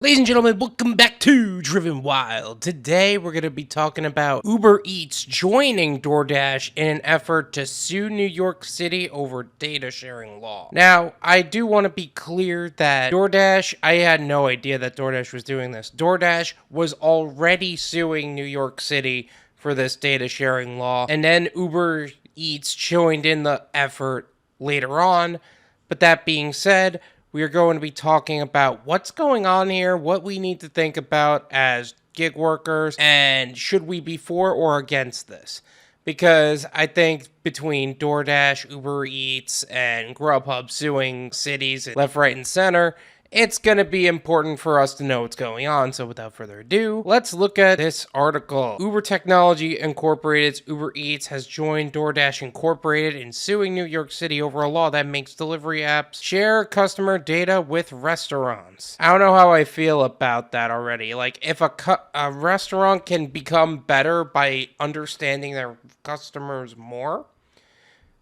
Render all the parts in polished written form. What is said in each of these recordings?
Ladies and gentlemen, welcome back to Driven Wild. Today we're going to be talking about Uber Eats joining Doordash in an effort to sue New York City over data sharing law. Now, I do want to be clear that Doordash, I had no idea that Doordash was doing this. Doordash was already suing New York City for this data sharing law, and then Uber Eats joined in the effort later on. But that being said, we are going to be talking about what's going on here, what we need to think about as gig workers, and should we be for or against this? Because I think between DoorDash, Uber Eats, and Grubhub suing cities left, right, and center, it's going to be important for us to know what's going on. So without further ado, let's look at this article. Uber Technology Incorporated's Uber Eats has joined DoorDash Incorporated in suing New York City over a law that makes delivery apps share customer data with restaurants. I don't know how I feel about that already. Like, if a restaurant can become better by understanding their customers more,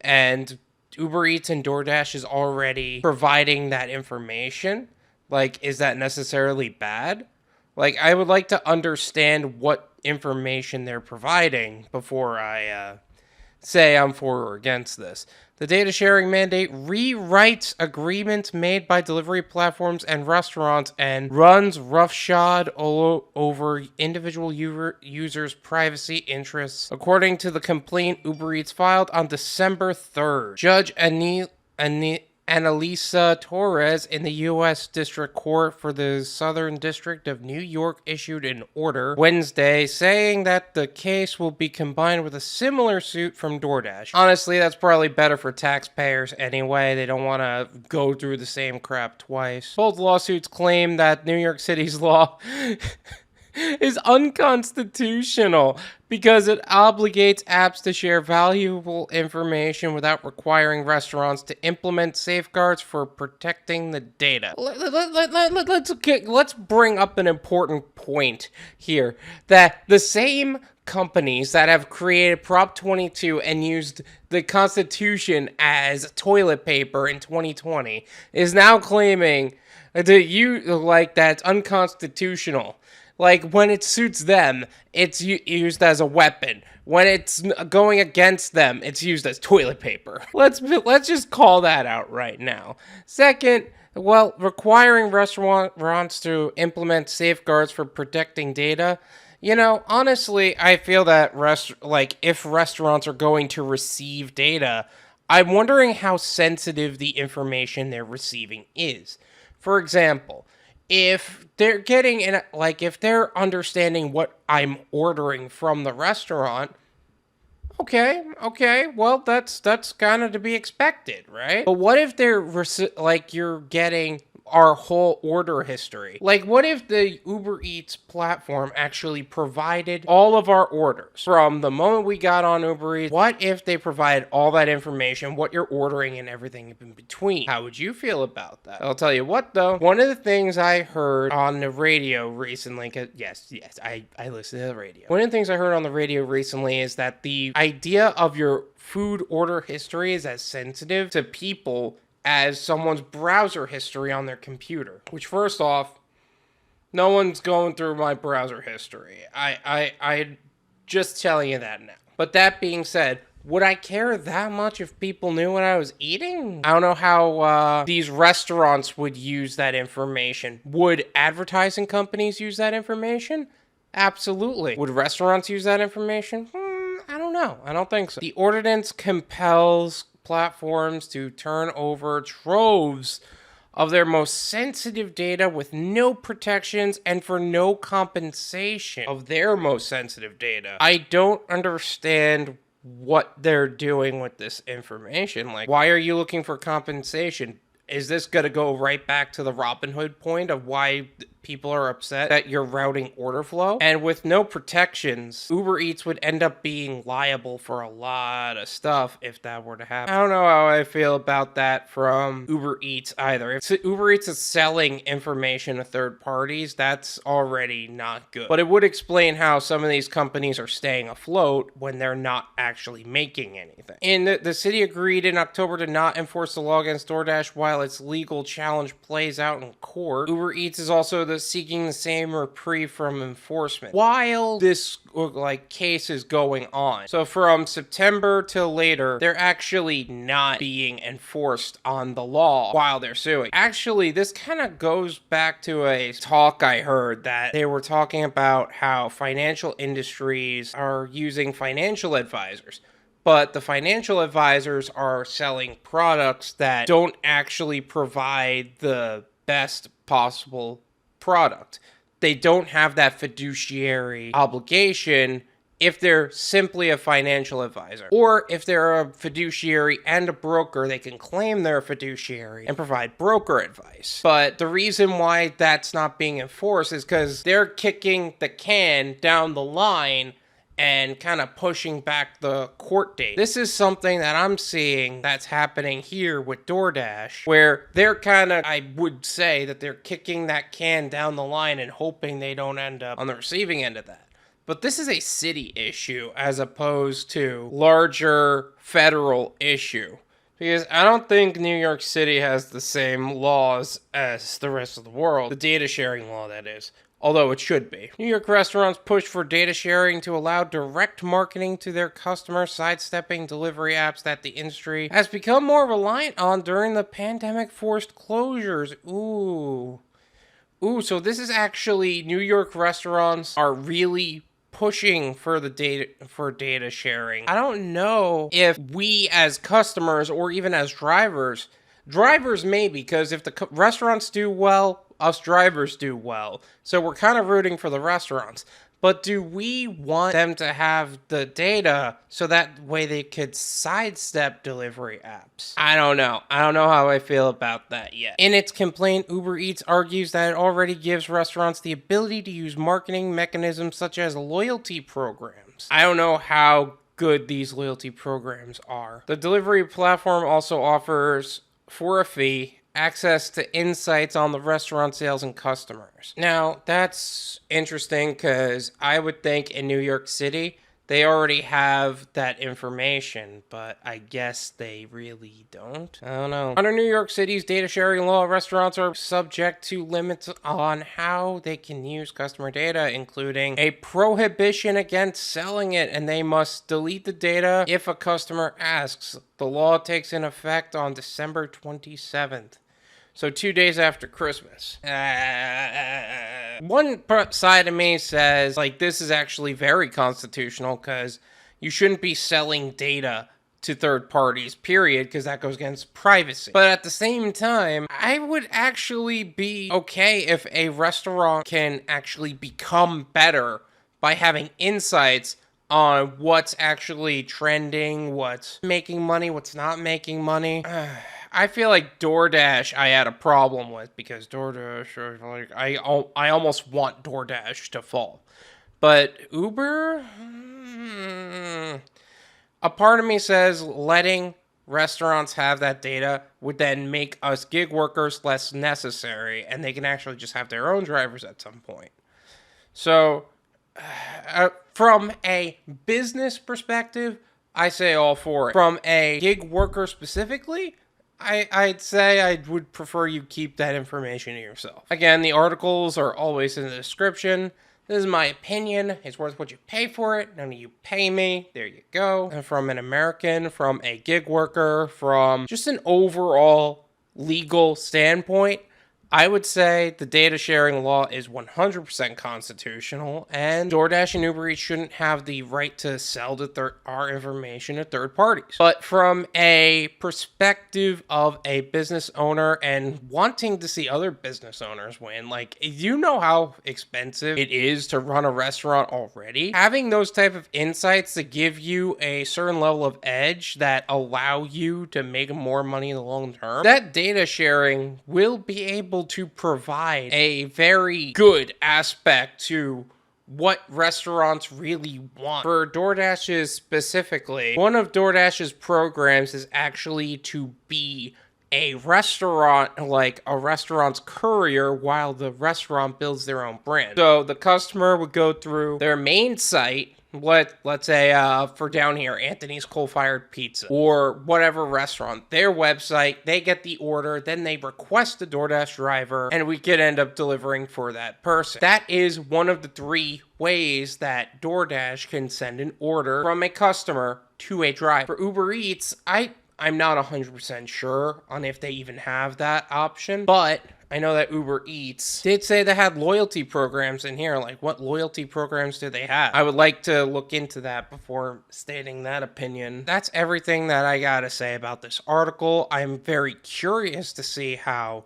and Uber Eats and DoorDash is already providing that information, like, is that necessarily bad? Like, I would like to understand what information they're providing before I say I'm for or against this. The data sharing mandate rewrites agreements made by delivery platforms and restaurants and runs roughshod over individual users' privacy interests, according to the complaint Uber Eats filed on December 3rd. Judge Annalisa Torres in the U.S. District Court for the Southern District of New York issued an order Wednesday saying that the case will be combined with a similar suit from DoorDash. Honestly, that's probably better for taxpayers anyway. They don't want to go through the same crap twice. Both lawsuits claim that New York City's law is unconstitutional because it obligates apps to share valuable information without requiring restaurants to implement safeguards for protecting the data. Let's bring up an important point here, that the same companies that have created Prop 22 and used the Constitution as toilet paper in 2020 is now claiming that's unconstitutional. Like, when it suits them, it's used as a weapon. When it's going against them, it's used as toilet paper. Let's just call that out right now. Second, well, requiring restaurants to implement safeguards for protecting data. You know, honestly, I feel that if restaurants are going to receive data, I'm wondering how sensitive the information they're receiving is. For example, if they're if they're understanding what I'm ordering from the restaurant, okay, well, that's kind of to be expected, right? But what if you're getting our whole order history? Like, what if the Uber Eats platform actually provided all of our orders from the moment we got on Uber Eats? What if they provided all that information, what you're ordering and everything in between? How would you feel about that? I'll tell you what, though. One of the things I heard on the radio recently, I listen to the radio. One of the things I heard on the radio recently is that the idea of your food order history is as sensitive to people as someone's browser history on their computer. Which, first off, no one's going through my browser history. I just telling you that now. But that being said, would I care that much if people knew what I was eating? I don't know how these restaurants would use that information. Would advertising companies use that information? Absolutely. Would restaurants use that information? I don't know. I don't think so. The ordinance compels platforms to turn over troves of their most sensitive data with no protections and for no compensation of their most sensitive data. I don't understand what they're doing with this information. Like, why are you looking for compensation? Is this going to go right back to the Robin Hood point of why people are upset that you're routing order flow? And with no protections, Uber Eats would end up being liable for a lot of stuff if that were to happen. I don't know how I feel about that from Uber Eats either. If Uber Eats is selling information to third parties, that's already not good. But it would explain how some of these companies are staying afloat when they're not actually making anything. And the city agreed in October to not enforce the law against DoorDash while its legal challenge plays out in court. Uber Eats is also the seeking the same reprieve from enforcement while this case is going on. So from September till later, they're actually not being enforced on the law while they're suing. Actually, this kind of goes back to a talk I heard that they were talking about how financial industries are using financial advisors. But the financial advisors are selling products that don't actually provide the best possible product. They don't have that fiduciary obligation if they're simply a financial advisor. Or if they're a fiduciary and a broker, they can claim they're a fiduciary and provide broker advice. But the reason why that's not being enforced is because they're kicking the can down the line and kind of pushing back the court date. This is something that I'm seeing that's happening here with DoorDash, where they're I would say that they're kicking that can down the line and hoping they don't end up on the receiving end of that. But this is a city issue as opposed to larger federal issue. Because I don't think New York City has the same laws as the rest of the world. The data sharing law, that is. Although it should be. New York restaurants push for data sharing to allow direct marketing to their customers, sidestepping delivery apps that the industry has become more reliant on during the pandemic-forced closures. Ooh, so this is actually New York restaurants are really pushing for the data sharing. I don't know if we as customers or even as drivers maybe, because if the restaurants do well, us drivers do well. So we're kind of rooting for the restaurants. But do we want them to have the data so that way they could sidestep delivery apps? I don't know. I don't know how I feel about that yet. In its complaint, UberEats argues that it already gives restaurants the ability to use marketing mechanisms such as loyalty programs. I don't know how good these loyalty programs are. The delivery platform also offers, for a fee, access to insights on the restaurant sales and customers. Now, that's interesting because I would think in New York City, they already have that information, but I guess they really don't. I don't know. Under New York City's data sharing law, restaurants are subject to limits on how they can use customer data, including a prohibition against selling it, and they must delete the data if a customer asks. The law takes in effect on December 27th. So 2 days after Christmas. One side of me says, this is actually very constitutional because you shouldn't be selling data to third parties, period, because that goes against privacy. But at the same time, I would actually be okay if a restaurant can actually become better by having insights on what's actually trending, what's making money, what's not making money. I feel like DoorDash I had a problem with because DoorDash, I almost want DoorDash to fall. But Uber, a part of me says letting restaurants have that data would then make us gig workers less necessary, and they can actually just have their own drivers at some point. So, from a business perspective, I say all for it. From a gig worker specifically, I'd say I would prefer you keep that information to yourself. Again, the articles are always in the description. This is my opinion. It's worth what you pay for it. None of you pay me. There you go. And from an American, from a gig worker, from just an overall legal standpoint, I would say the data sharing law is 100% constitutional, and DoorDash and UberEats shouldn't have the right to sell our information to third parties. But from a perspective of a business owner and wanting to see other business owners win, you know how expensive it is to run a restaurant already. Having those type of insights to give you a certain level of edge that allow you to make more money in the long term, that data sharing will be able to provide a very good aspect to what restaurants really want. For DoorDash's specifically, one of DoorDash's programs is actually to be a restaurant, like a restaurant's courier, while the restaurant builds their own brand. So the customer would go through their main site, let's say for down here, Anthony's Coal Fired Pizza or whatever restaurant, their website, they get the order, then they request a DoorDash driver, and we could end up delivering for that person. That is one of the 3 ways that DoorDash can send an order from a customer to a driver. For Uber Eats, I'm not 100% sure on if they even have that option, but I know that Uber Eats did say they had loyalty programs in here. Like, what loyalty programs do they have? I would like to look into that before stating that opinion. That's everything that I gotta say about this article. I'm very curious to see how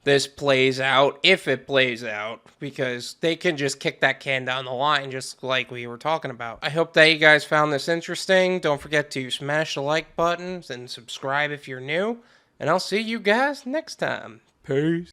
this plays out, if it plays out, because they can just kick that can down the line just like we were talking about. I hope that you guys found this interesting. Don't forget to smash the like buttons and subscribe if you're new, and I'll see you guys next time. Peace.